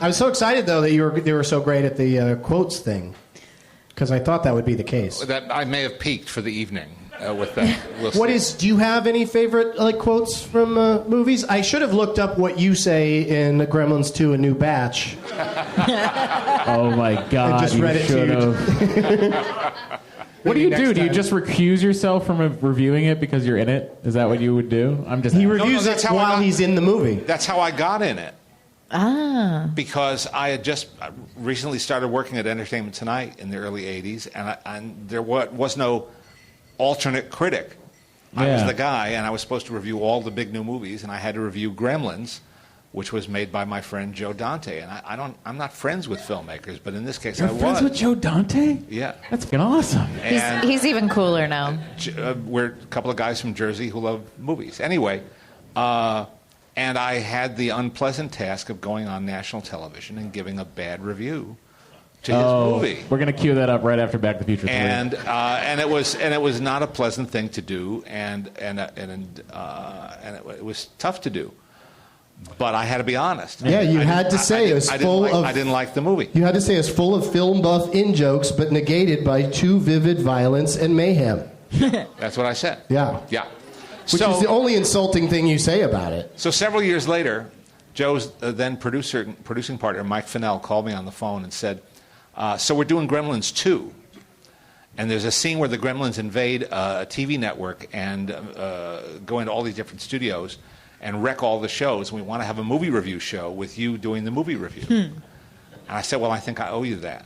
I was so excited, though, that they were so great at the quotes thing, because I thought that would be the case. That I may have peaked for the evening with that. We'll do you have any favorite quotes from movies? I should have looked up what you say in Gremlins 2: A New Batch. Oh my God! I just read it to you. What do you do? Do you just recuse yourself from reviewing it because you're in it? Is that what you would do? He reviews it while he's in the movie. That's how I got in it. Ah. Because I had just recently started working at Entertainment Tonight in the early 80s, and there was no alternate critic. I was the guy, and I was supposed to review all the big new movies, and I had to review Gremlins, which was made by my friend Joe Dante. And I'm not friends with filmmakers, but in this case You're I was. friends with Joe Dante? Yeah. That's fucking awesome. He's even cooler now. We're a couple of guys from Jersey who love movies. Anyway, and I had the unpleasant task of going on national television and giving a bad review to his movie. We're going to cue that up right after Back to the Future 3. And it was not a pleasant thing to do, and it was tough to do. But I had to be honest. Yeah, you had to say it was full of... I didn't like the movie. You had to say it's full of film buff in-jokes, but negated by too vivid violence and mayhem. That's what I said. Yeah. Yeah. Which is the only insulting thing you say about it. So several years later, Joe's then producing partner, Mike Fennell, called me on the phone and said, so we're doing Gremlins 2. And there's a scene where the Gremlins invade a TV network and go into all these different studios and wreck all the shows. And we want to have a movie review show with you doing the movie review. And I said, well, I think I owe you that.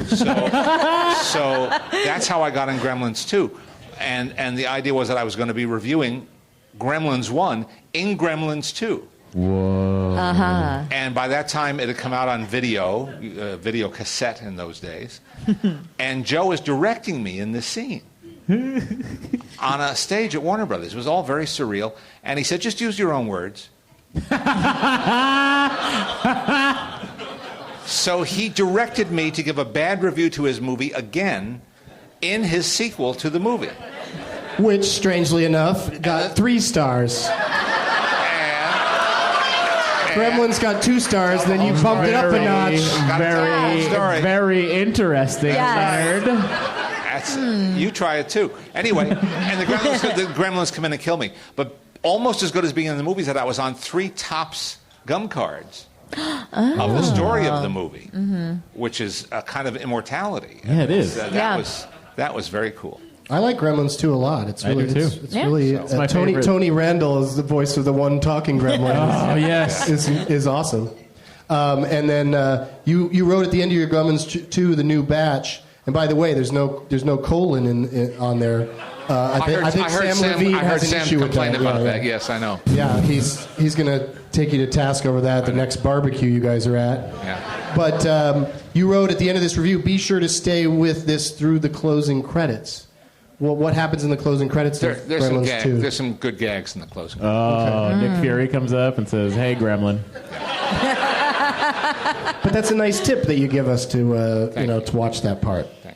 So that's how I got in Gremlins 2. And the idea was that I was going to be reviewing Gremlins 1 in Gremlins 2. Whoa. Uh-huh. And by that time, it had come out on video cassette in those days. And Joe is directing me in this scene on a stage at Warner Brothers. It was all very surreal. And he said, just use your own words. So he directed me to give a bad review to his movie again in his sequel to the movie. Which, strangely enough, got 3 stars. Gremlins got 2 stars, then you bumped it up a notch. Very interesting, Yes. nerd. You try it too. Anyway, and the Gremlins come in and kill me. But almost as good as being in the movies that I was on 3 Topps gum cards of the story of the movie, which is a kind of immortality. Yeah, it is. That was very cool. I like Gremlins 2 a lot. It's really, I do too. It's really It's my favorite. Tony Randall is the voice of the one talking gremlin. Oh yes, is awesome. And then you wrote at the end of your Gremlins 2 the new batch. And by the way, there's no colon on there. I think Sam Levine has an issue with that. About that. Yes, I know. Yeah, he's going to take you to task over that at the next barbecue you guys are at. Yeah. But you wrote at the end of this review, be sure to stay with this through the closing credits. Well, what happens in the closing credits? There's some gags. There's some good gags in the closing. Oh, okay. Nick Fury comes up and says, "Hey, Gremlin." But that's a nice tip that you give us to to watch that part.